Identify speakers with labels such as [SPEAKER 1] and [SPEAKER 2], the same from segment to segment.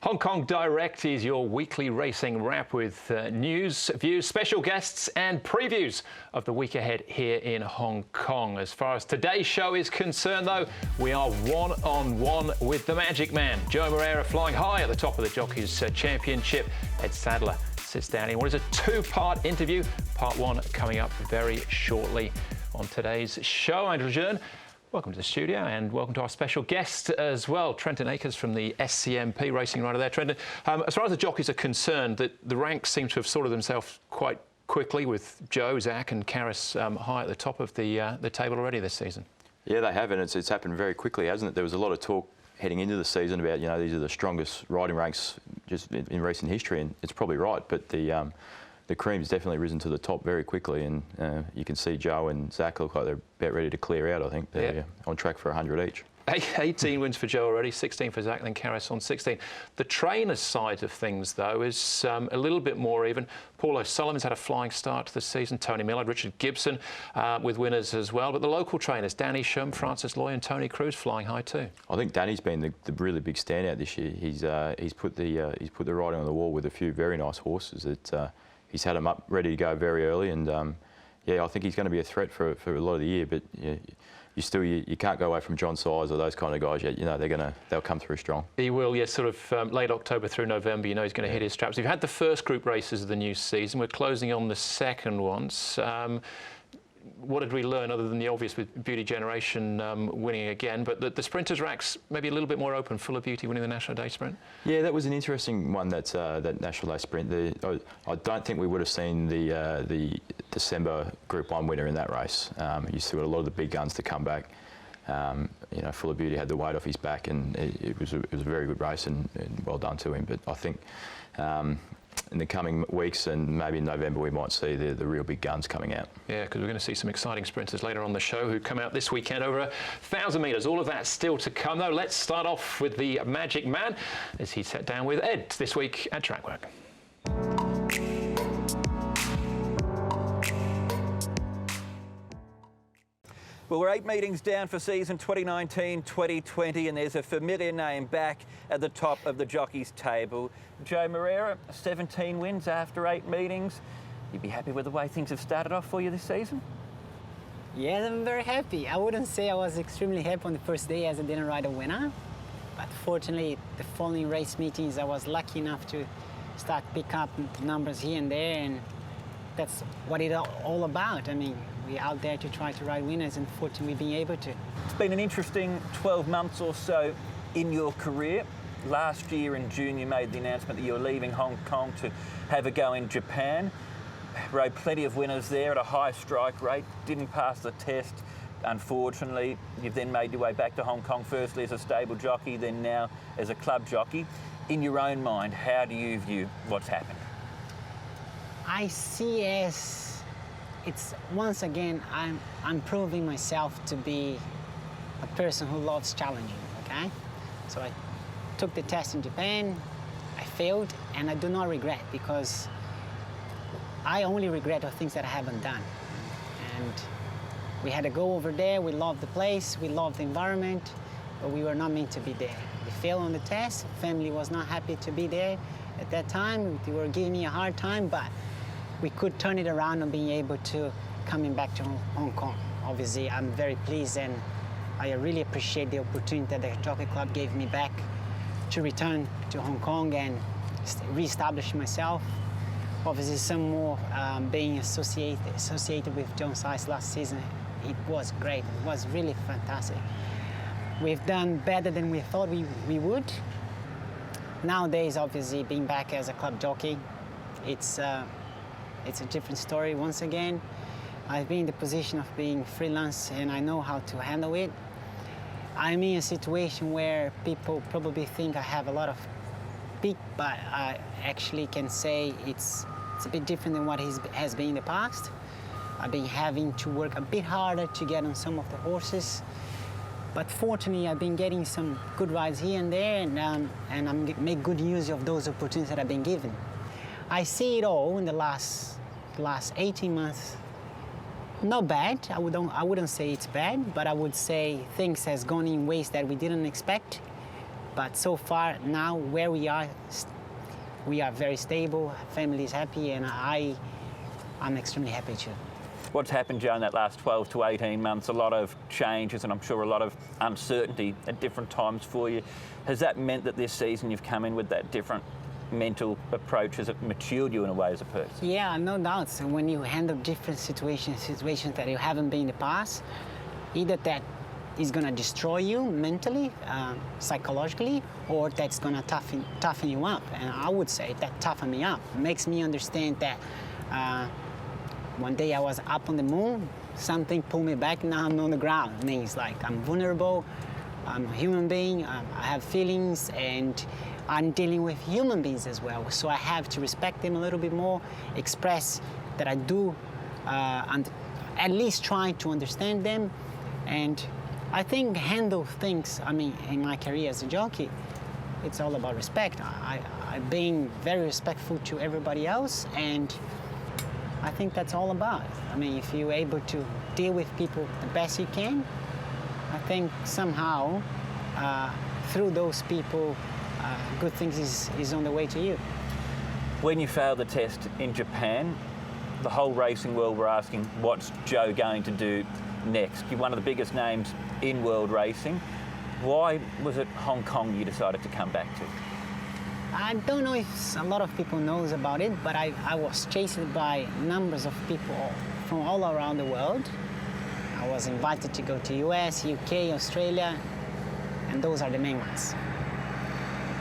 [SPEAKER 1] Hong Kong Direct is your weekly racing wrap with news, views, special guests and previews of the week ahead here in Hong Kong. As far as today's show is concerned, though, we are one-on-one with the Magic Man. Joao Moreira flying high at the top of the Jockeys Championship. Ed Sadler sits down in what is a two-part interview. Part one coming up very shortly on today's show. Andrew Lejeune, welcome to the studio and welcome to our special guest as well, Trenton Akers from the SCMP racing rider there. Trenton, as far as the jockeys are concerned, the ranks seem to have sorted themselves quite quickly with Joe, Zach and Karis high at the top of the table already this season. Yeah, they have, and it's happened very quickly, hasn't it? There was a lot of talk heading into the season about, you know, these are the strongest riding ranks just in recent history, and it's probably right, but the cream's definitely risen to the top very quickly, and you can see Joe and Zach look like they're about ready to clear out. I think they're on track for 100 each. 18 wins for Joe already, 16 for Zach, and then Karis on 16. The trainer's side of things, though, is a little bit more even. Paul O'Sullivan's had a flying start to the season. Tony Millard, Richard Gibson with winners as well. But the local trainers, Danny Shum, Francis Loy and Tony Cruz flying high too. I think Danny's been the really big standout this year. He's put the writing on the wall with a few very nice horses that he's had them up ready to go very early, and yeah, I think he's going to be a threat for a lot of the year. But yeah, you can't go away from John Size or those kind of guys yet. You know they'll come through strong. He will, yes. Sort of late October through November. You know he's going to hit his straps. We've had the first group races of the new season. We're closing on the second ones. What did we learn other than the obvious with Beauty Generation winning again? But the sprinters' racks maybe a little bit more open, full of Beauty winning the National Day Sprint. Yeah, that was an interesting one. That National Day Sprint. I don't think we would have seen the December Group 1 winner in that race. You still got a lot of the big guns to come back. You know, Full of Beauty had the weight off his back, and it was a very good race, and well done to him. But I think in the coming weeks and maybe in November we might see the real big guns coming out. Yeah, because we're going to see some exciting sprinters later on the show who come out this weekend over 1,000 metres. All of that still to come, though. Let's start off with the Magic Man as he sat down with Ed this week at Trackwork.
[SPEAKER 2] Well, we're 8 meetings down for season 2019-2020, and there's a familiar name back at the top of the jockeys table. Joao Moreira, 17 wins after 8 meetings. You'd be happy with the way things have started off for you this season?
[SPEAKER 3] Yes, I'm very happy. I wouldn't say I was extremely happy on the first day as I didn't ride a winner, but fortunately the following race meetings I was lucky enough to start pick up numbers here and there, and that's what it's all about. I mean, we're out there to try to ride winners, and fortunately we've been able to.
[SPEAKER 2] It's been an interesting 12 months or so in your career. Last year in June you made the announcement that you were leaving Hong Kong to have a go in Japan. Rode plenty of winners there at a high strike rate, didn't pass the test, unfortunately. You've then made your way back to Hong Kong, firstly as a stable jockey, then now as a club jockey. In your own mind, how do you view what's happened?
[SPEAKER 3] I see as it's, once again, I'm proving myself to be a person who loves challenging, okay? So I took the test in Japan, I failed, and I do not regret, because I only regret the things that I haven't done. And we had to go over there, we loved the place, we loved the environment, but we were not meant to be there. We failed on the test, family was not happy to be there at that time. They were giving me a hard time, but we could turn it around and being able to coming back to Hong Kong. Obviously, I'm very pleased, and I really appreciate the opportunity that the Jockey Club gave me back to return to Hong Kong and re-establish myself. Obviously, some more being associated with John Size last season. It was great. It was really fantastic. We've done better than we thought we would. Nowadays, obviously, being back as a club jockey, it's a different story once again. I've been in the position of being freelance, and I know how to handle it. I'm in a situation where people probably think I have a lot of peak, but I actually can say it's a bit different than what has been in the past. I've been having to work a bit harder to get on some of the horses, but fortunately I've been getting some good rides here and there, and I'm make good use of those opportunities that I've been given. I see it all in the last 18 months. Not bad. I wouldn't say it's bad, but I would say things has gone in ways that we didn't expect. But so far now, where we are very stable. Family is happy, and I'm extremely happy too.
[SPEAKER 2] What's happened, Joe, in that last 12 to 18 months? A lot of changes and I'm sure a lot of uncertainty at different times for you. Has that meant that this season you've come in with that different mental approach? Has it matured you in a way as a person?
[SPEAKER 3] Yeah, no doubt. So when you handle different situations that you haven't been in the past, either that is going to destroy you mentally, psychologically, or that's going to toughen you up. And I would say that toughened me up. It makes me understand that one day I was up on the moon, something pulled me back, now I'm on the ground. It means like I'm vulnerable, I'm a human being, I have feelings, and I'm dealing with human beings as well. So I have to respect them a little bit more, express that I do, and at least try to understand them. And I think handle things, I mean, in my career as a jockey, it's all about respect. I'm being very respectful to everybody else, and I think that's all about. I mean, if you're able to deal with people the best you can, I think somehow through those people, good things is on the way to you.
[SPEAKER 2] When you failed the test in Japan, the whole racing world were asking, what's Joe going to do next? You're one of the biggest names in world racing. Why was it Hong Kong you decided to come back to?
[SPEAKER 3] I don't know if a lot of people knows about it, but I was chased by numbers of people from all around the world. I was invited to go to US, UK, Australia, and those are the main ones.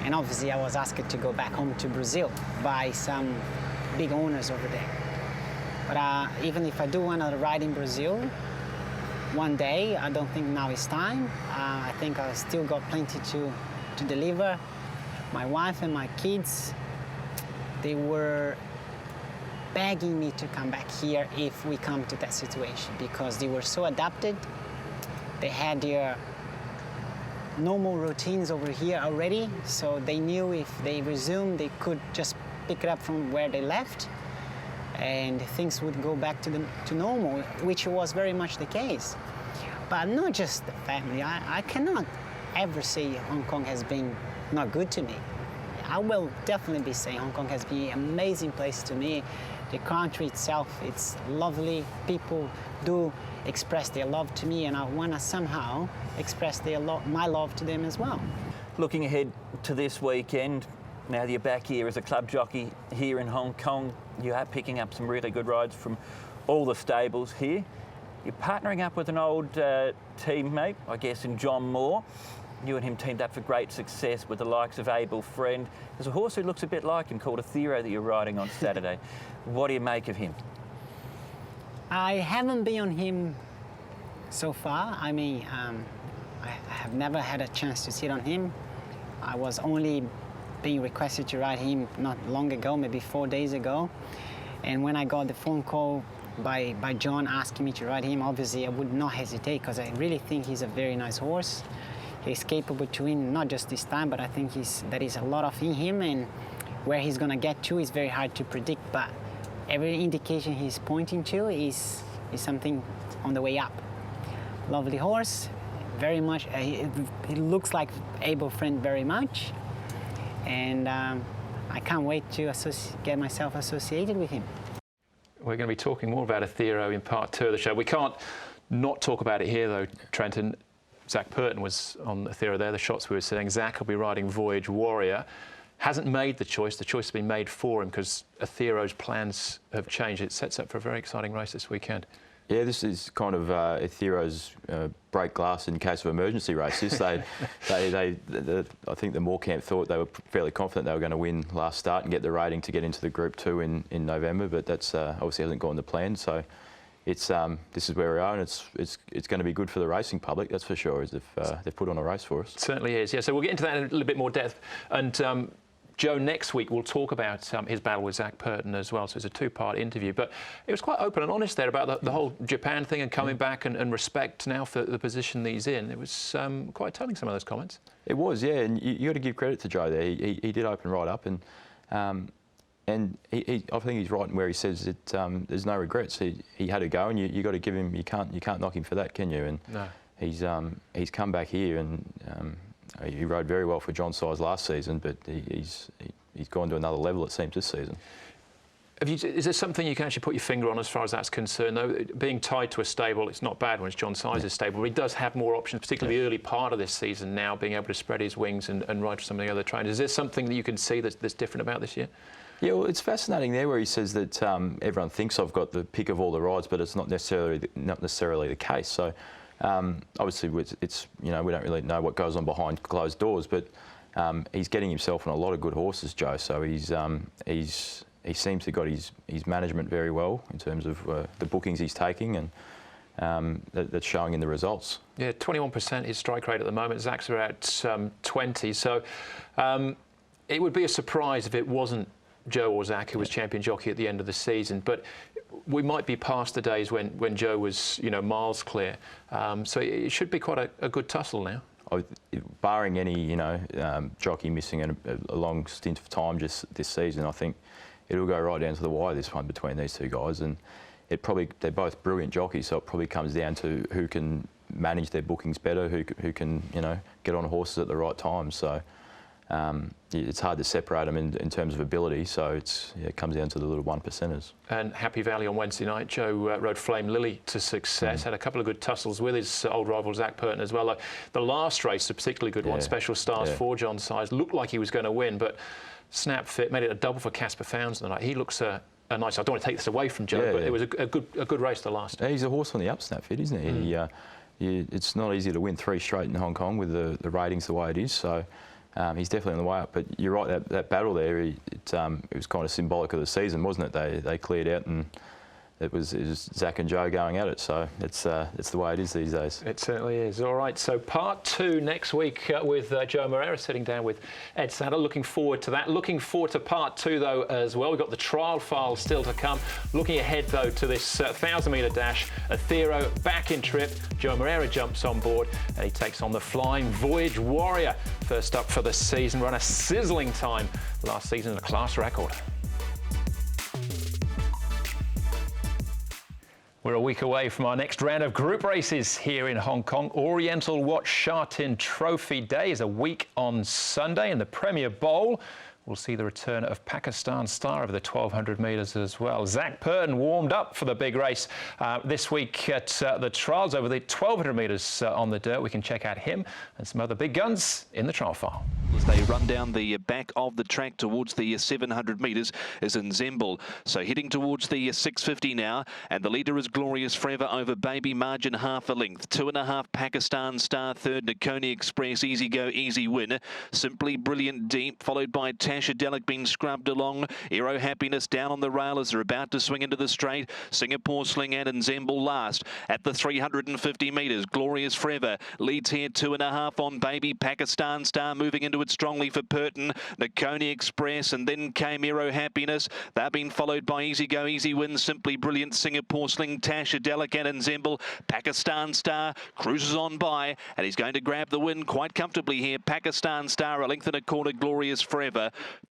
[SPEAKER 3] And obviously I was asked to go back home to Brazil by some big owners over there. But even if I do want to ride in Brazil one day, I don't think now is time. I think I still got plenty to deliver. My wife and my kids, they were begging me to come back here if we come to that situation, because they were so adapted. They had their normal routines over here already, so they knew if they resumed, they could just pick it up from where they left, and things would go back to normal, which was very much the case. But not just the family. I cannot ever say Hong Kong has been not good to me. I will definitely be saying Hong Kong has been an amazing place to me. The country itself, it's lovely. People do express their love to me, and I want to somehow express my love to them as well.
[SPEAKER 2] Looking ahead to this weekend, now that you're back here as a club jockey here in Hong Kong, you are picking up some really good rides from all the stables here. You're partnering up with an old teammate, I guess, in Joao Moreira. You and him teamed up for great success with the likes of Abel Friend. There's a horse who looks a bit like him called Athero that you're riding on Saturday. What do you make of him?
[SPEAKER 3] I haven't been on him so far. I mean, I have never had a chance to sit on him. I was only being requested to ride him not long ago, maybe 4 days ago. And when I got the phone call by John asking me to ride him, obviously I would not hesitate, because I really think he's a very nice horse. He's capable to win, not just this time, but I think there is a lot of in him, and where he's going to get to is very hard to predict, but every indication he's pointing to is something on the way up. Lovely horse, very much, he looks like Abel Friend very much, and I can't wait to get myself associated with him.
[SPEAKER 1] We're going to be talking more about Athero in part 2 of the show. We can't not talk about it here though, Trenton. Zach Burton was on Athero there, the shots we were seeing. Zach will be riding Voyage Warrior. Hasn't made the choice has been made for him because Athero's plans have changed. It sets up for a very exciting race this weekend.
[SPEAKER 4] Yeah, this is kind of Athero's break glass in case of emergency races. I think the Moore camp thought they were fairly confident they were going to win last start and get the rating to get into the Group 2 in November, but that's obviously hasn't gone to plan. So it's this is where we are, and it's going to be good for the racing public, that's for sure, as if they've put on a race for us.
[SPEAKER 1] It certainly is, yeah. So we'll get into that in a little bit more depth. And Joe, next week we'll talk about his battle with Zach Burton as well. So it's a two-part interview. But it was quite open and honest there about the whole Japan thing and coming back and respect now for the position that he's in. It was quite telling, some of those comments. It was, yeah. And you got to give credit to Joe there. He did open right up, and I think he's right in where he says that there's no regrets. He had to go, and you got to give him. You can't knock him for that, can you? And
[SPEAKER 4] no.
[SPEAKER 1] He's come back here, and
[SPEAKER 4] He rode very well for John Size last season, but he's gone to another level, it seems, this season.
[SPEAKER 1] Is there something you can actually put your finger on as far as that's concerned, though? Being tied to a stable, it's not bad when it's John Size's stable, but he does have more options, particularly the early part of this season now, being able to spread his wings and ride for some of the other trainers. Is there something that you can see that's different about this year? Yeah,
[SPEAKER 4] well, it's fascinating there where he says that everyone thinks I've got the pick of all the rides, but it's not necessarily the case. So obviously, it's we don't really know what goes on behind closed doors, but he's getting himself on a lot of good horses, Joe. So he seems to have got his management very well in terms of the bookings he's taking, and that's showing in the results.
[SPEAKER 1] Yeah, 21% his strike rate at the moment. Zach's about 20. So it would be a surprise if it wasn't Joe or Zach who was champion jockey at the end of the season. But we might be past the days when Joe was, miles clear. So it should be quite a good tussle now.
[SPEAKER 4] Barring any, jockey missing a long stint of time just this season, I think it'll go right down to the wire, this one, between these two guys. And they're both brilliant jockeys, so it probably comes down to who can manage their bookings better, who can, get on horses at the right time. So it's hard to separate them in terms of ability, so it comes down to the little 1%ers.
[SPEAKER 1] And Happy Valley on Wednesday night, Joe rode Flame Lily to success, had a couple of good tussles with his old rival Zach Burton as well. The last race, a particularly good one, Special Stars for John Size, looked like he was going to win, but Snap Fit made it a double for Casper Founds tonight. He looks a nice. I don't want to take this away from Joe, but it was a good race the last.
[SPEAKER 4] Yeah, he's a horse on the up, Snap Fit, isn't he? It's not easy to win 3 straight in Hong Kong with the ratings the way it is. So he's definitely on the way up. But you're right, that battle there, it was kind of symbolic of the season, wasn't it? They cleared out, and it was Zach and Joe going at it. So it's the way it is these days.
[SPEAKER 1] It certainly is. All right, so part 2 next week with Joao Moreira sitting down with Ed Saddle. Looking forward to that. Looking forward to part 2, though, as well. We've got the trial file still to come. Looking ahead, though, to this 1,000-metre dash. Athero back in trip. Joao Moreira jumps on board and he takes on the Flying Voyage Warrior. First up for the season. Run a sizzling time last season and a class record. We're a week away from our next round of group races here in Hong Kong. Oriental Watch Sha Tin Trophy Day is a week on Sunday, and the Premier Bowl will see the return of Pakistan Star over the 1,200 metres as well. Zach Burton warmed up for the big race this week at the trials over the 1,200 metres on the dirt. We can check out him and some other big guns in the trial file.
[SPEAKER 5] As they run down the back of the track towards the 700 metres is Nzemble. So heading towards the 650 now, and the leader is Glorious Forever over Baby, margin half a length. 2.5 Pakistan Star, third Nakoni Express, Easy Go, Easy Win. Simply Brilliant Deep, followed by Tashadelic being scrubbed along. Aero Happiness down on the rail as they're about to swing into the straight. Singapore Sling and Nzemble last. At the 350 metres, Glorious Forever leads here 2.5 on Baby. Pakistan Star moving into it strongly for Burton. Nakoni Express, and then came Aero Happiness. They've been followed by Easy Go, Easy Win, Simply Brilliant, Singapore Sling, Tashadelic and Nzemble. Pakistan Star cruises on by, and he's going to grab the win quite comfortably here. Pakistan Star, a length and a quarter, Glorious Forever.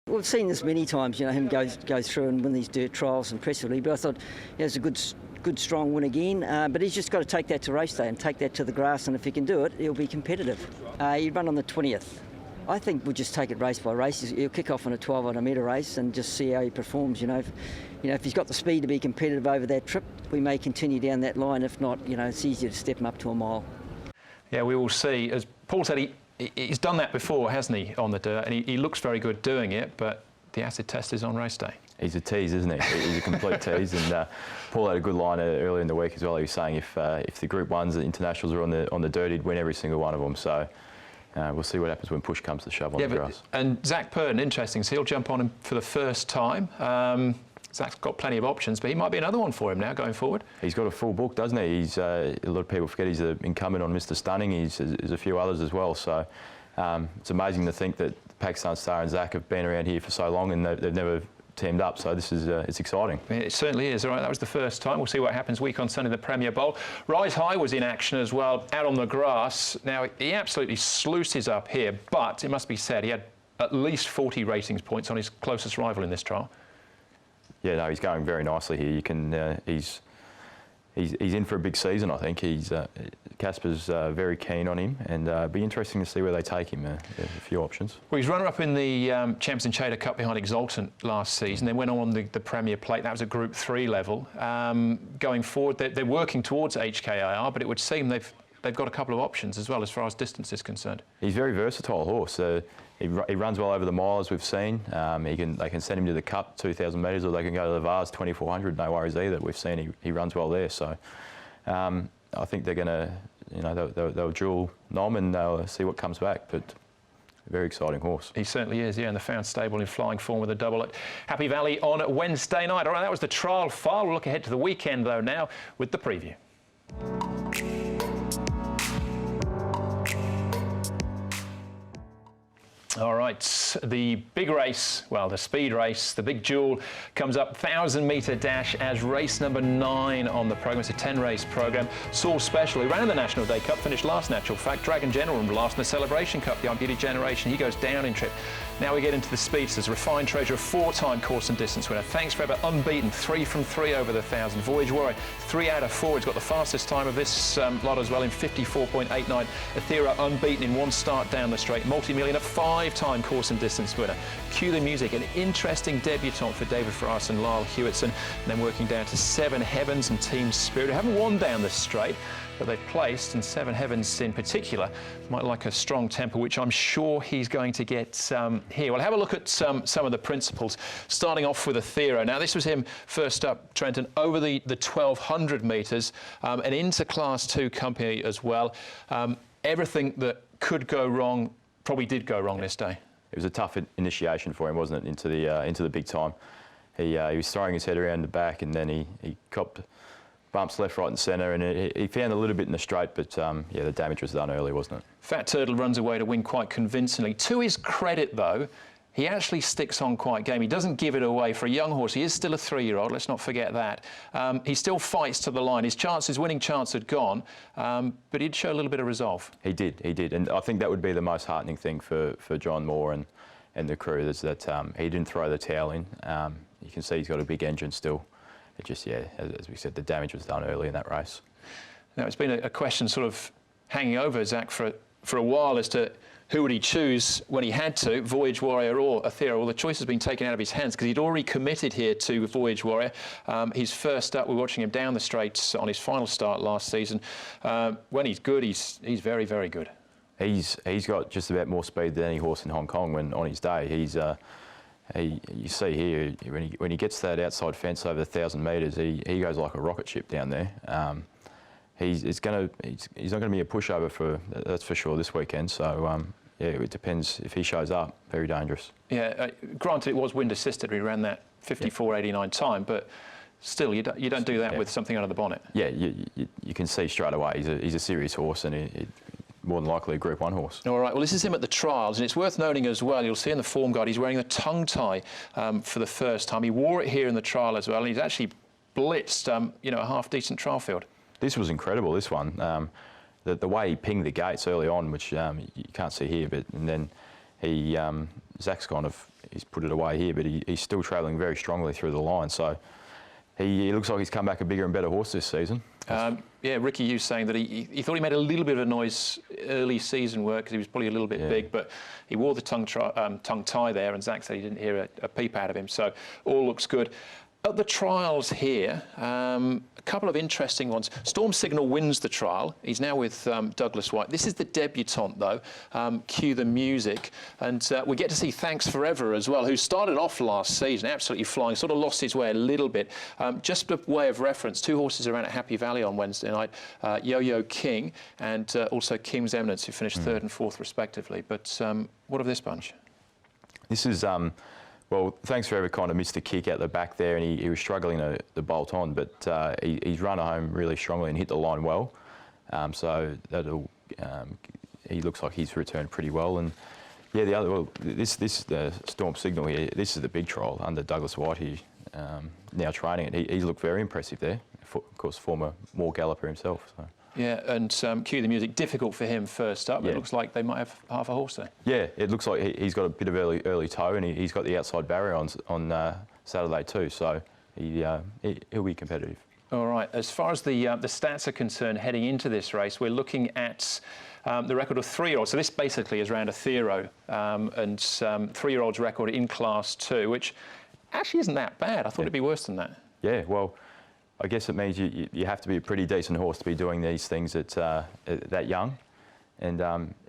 [SPEAKER 6] We've seen this many times, him go through and win these dirt trials impressively, but I thought it's a good strong win again, but he's just got to take that to race day and take that to the grass, and if he can do it, he'll be competitive. He'd run on the 20th. I think we'll just take it race by race. He'll kick off on a 1,200 metre race and just see how he performs. If he's got the speed to be competitive over that trip, we may continue down that line. If not, it's easier to step him up to a mile.
[SPEAKER 1] Yeah, we will see. As Paul said, he's done that before, hasn't he, on the dirt, and he looks very good doing it, but the acid test is on race day.
[SPEAKER 4] He's a tease, isn't he? He's a complete tease, and Paul had a good line earlier in the week as well. He was saying if the Group 1s, the internationals are on the dirt, he'd win every single one of them. So we'll see what happens when push comes to shove on the grass.
[SPEAKER 1] And Zach Burton, interesting, so he'll jump on him for the first time. Zach's got plenty of options, but he might be another one for him now going forward. He's got a full book, doesn't he? He's a lot of people forget he's an incumbent on Mr. Stunning. There's a few others as well. So it's amazing to think that Pakistan Star and Zach have been around here for so long and they've never teamed up. So this is it's exciting. It certainly is. All right, that was the first time. We'll see what happens week on Sunday, the Premier Bowl. Rise High was in action as well, out on the grass. Now he absolutely sluices up here, but it must be said he had at least 40 ratings points on his closest rival in this trial. Yeah, no, he's going very nicely here. You can, he's
[SPEAKER 4] he's in for a big season, I think. Casper's very keen on him, and it'll be interesting to see where they take him. A few options.
[SPEAKER 1] Well, he's runner-up in the Champions and Chater Cup behind Exultant last season, then went on the Premier Plate. That was at Group 3 level. Going forward, they're working towards HKIR, but it would seem they've got a couple of options as well as far as distance is concerned. He's
[SPEAKER 4] a very versatile horse. He runs well over the mile, as we've seen. They can send him to the Cup, 2,000 metres, or they can go to the Vars, 2,400, no worries either. We've seen he runs well there. So I think they're going to, they'll duel Nom and they'll see what comes back. But a very exciting horse.
[SPEAKER 1] He certainly is, yeah, and the Found Stable in flying form with a double at Happy Valley on Wednesday night. All right, that was the trial file. We'll look ahead to the weekend, though, now with the preview. All right, the big race, well, the speed race, the big duel comes up 1,000-metre dash as race number 9 on the programme. It's a 10-race programme. Saul Special, who ran in the National Day Cup, finished last, natural fact. Dragon General last in the Celebration Cup, the Beauty Generation. He goes down in trip. Now we get into the speedsters. Refined Treasure, a 4-time course and distance winner. Thanks Forever, unbeaten, 3 from 3 over the 1,000. Voyage Warrior, 3 out of 4. He's got the fastest time of this lot as well in 54.89. Athera, unbeaten in 1 start down the straight. Multi-millionaire, 5-time course and distance winner. Cue the Music, an interesting debutant for David Ferras and Lyle Hewitson. And then working down to 7 Heavens and Team Spirit, who haven't won down the straight, but they've placed, and 7 Heavens in particular might like a strong tempo, which I'm sure he's going to get here. We'll have a look at some of the principles, starting off with Athero. Now, this was him first up, Trenton, over the 1,200 metres, and into Class 2 company as well. Everything that could go wrong probably did go wrong this day.
[SPEAKER 4] It was a tough initiation for him, wasn't it, into the big time. He was throwing his head around the back, and then he copped bumps left, right and centre, and he found a little bit in the straight, but yeah, the damage was done early, wasn't it? Fat
[SPEAKER 1] Turtle runs away to win quite convincingly. To his credit, though, he actually sticks on quite game. He doesn't give it away. For a young horse, he is still a 3-year-old, let's not forget that. He still fights to the line. His winning chance had gone, but he'd show a little bit of resolve. He did, and I think that would be the most heartening thing for John Moore and the crew, is that he didn't throw the towel in. You can see he's got a big engine still. It just, yeah, as we said, the damage was done early in that race. Now, it's been a question sort of hanging over Zach for a while as to who would he choose when he had to, Voyage Warrior or Athero. Well, the choice has been taken out of his hands because he'd already committed here to Voyage Warrior. He's first up. We're watching him down the straights on his final start last season. When he's good, he's very, very good. He's got just about more speed than any horse in Hong Kong when on his day. You see here, when he gets that outside fence over 1,000 metres, he goes like a rocket ship down there. He's not going to be a pushover that's for sure this weekend. So yeah, it depends if he shows up. Very dangerous. Yeah, granted it was wind assisted. He ran that 54.89 time, but still you don't do that with something under the bonnet. Yeah, you can see straight away he's a serious horse, and more than likely a Group 1 horse. All right, well, this is him at the trials, and it's worth noting as well, you'll see in the form guide, he's wearing a tongue tie for the first time. He wore it here in the trial as well, and he's actually blitzed, a half-decent trial field. This was incredible, this one. The way he pinged the gates early on, which you can't see here, and then Zach's he's put it away here, but he's still travelling very strongly through the line, so he looks like he's come back a bigger and better horse this season. Yeah, Ricky Hughes saying that he thought he made a little bit of a noise early season work because he was probably a little bit big, but he wore the tongue tie there, and Zach said he didn't hear a peep out of him, so all looks good. At the trials here, a couple of interesting ones. Storm Signal wins the trial. He's now with Douglas White. This is the debutant, though. Cue the Music. And we get to see Thanks Forever as well, who started off last season absolutely flying, sort of lost his way a little bit. Just a way of reference, 2 horses around at Happy Valley on Wednesday night, Yo-Yo King and also King's Eminence, who finished 3rd and 4th respectively. But what of this bunch? This is... Well, Thanks Forever kind of missed a kick out the back there, and he was struggling to bolt on, but he's run home really strongly and hit the line well. So he looks like he's returned pretty well. And yeah, this the Storm Signal here. This is the big trial under Douglas White here, now training it. He's looked very impressive there. Of course, former Moore galloper himself. So. Yeah, and Cue the Music, difficult for him first up. Yeah. It looks like they might have half a horse there. Yeah, it looks like he's got a bit of early toe, and he's got the outside barrier on Saturday too, so he'll be competitive. All right. As far as the stats are concerned, heading into this race, we're looking at the record of 3-year-olds. So this basically is around a Thero, and 3-year-olds record in Class 2, which actually isn't that bad. I thought it'd be worse than that.
[SPEAKER 4] Yeah, well, I guess it means you have to be a pretty decent horse to be doing these things at that young. And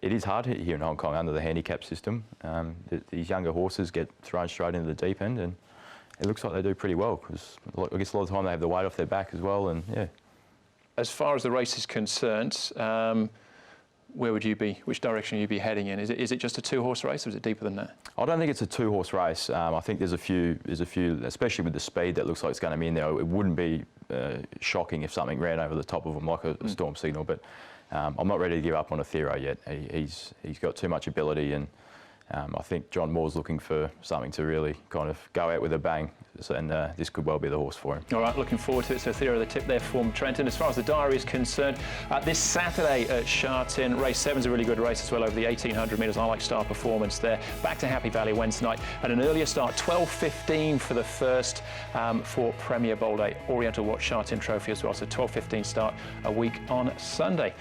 [SPEAKER 4] it is hard here in Hong Kong under the handicap system. These younger horses get thrown straight into the deep end, and it looks like they do pretty well, because I guess a lot of the time they have the weight off their back as well, and yeah. As
[SPEAKER 1] far as the race is concerned, where would you be? Which direction would you be heading in? Is it just a 2-horse race, or is it deeper than that?
[SPEAKER 4] I don't think it's a 2-horse race. I think there's a few, especially with the speed that looks like it's going to be in there. It wouldn't be shocking if something ran over the top of him like a Storm Signal, but I'm not ready to give up on a Thero yet. He's got too much ability, and I think John Moore's looking for something to really kind of go out with a bang, and this could well be the horse for him. All
[SPEAKER 1] right, looking forward to it. So Thero, the tip there from Trenton. As far as the diary is concerned, this Saturday at Sha Tin, race 7's a really good race as well, over the 1800 metres. I like Star Performance there. Back to Happy Valley Wednesday night, and an earlier start, 12:15 for the first for Premier Bowl Day. Oriental Watch Sha Tin Trophy as well, so 12:15 start a week on Sunday.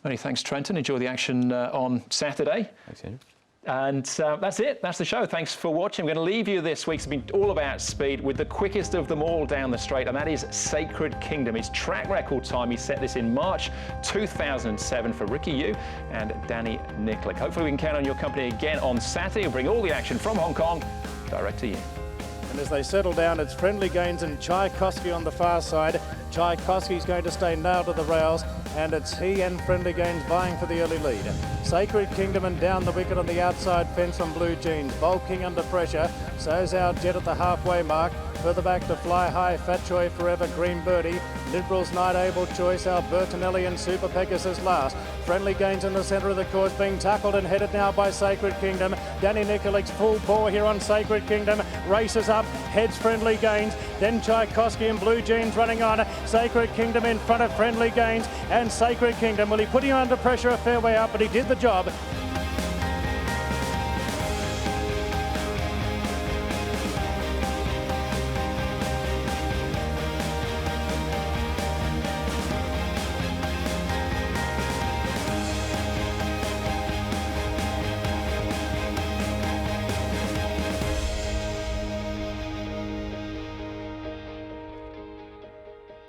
[SPEAKER 1] Many thanks, Trenton. Enjoy the action on Saturday.
[SPEAKER 4] Thanks, Andrew.
[SPEAKER 1] And that's it. That's the show. Thanks for watching. We're going to leave you this week. It's been all about speed with the quickest of them all down the straight, and that is Sacred Kingdom. His track record time, he set this in March 2007 for Ricky Yu and Danny Nicklick. Hopefully we can count on your company again on Saturday. We'll bring all the action from Hong Kong direct to you.
[SPEAKER 7] And as they settle down, it's Friendly Gains and Tchaikovsky on the far side. Tchaikovsky's going to stay nailed to the rails, and it's he and Friendly Gains vying for the early lead. Sacred Kingdom and down the wicket on the outside fence on Blue Jeans. Bulking under pressure. So's our Jet at the halfway mark. Further back to Fly High, Fat Joy Forever, Green Birdie. Liberals Night Able Choice, our Burtonelli and Super Pegasus last. Friendly Gains in the centre of the course, being tackled and headed now by Sacred Kingdom. Danny Nicklick's full bore here on Sacred Kingdom. Races up, heads Friendly Gains. Then Tchaikovsky and Blue Jeans running on. Sacred Kingdom in front of Friendly Gains and Sacred Kingdom. Well, he put him under pressure a fair way up, but he did the job.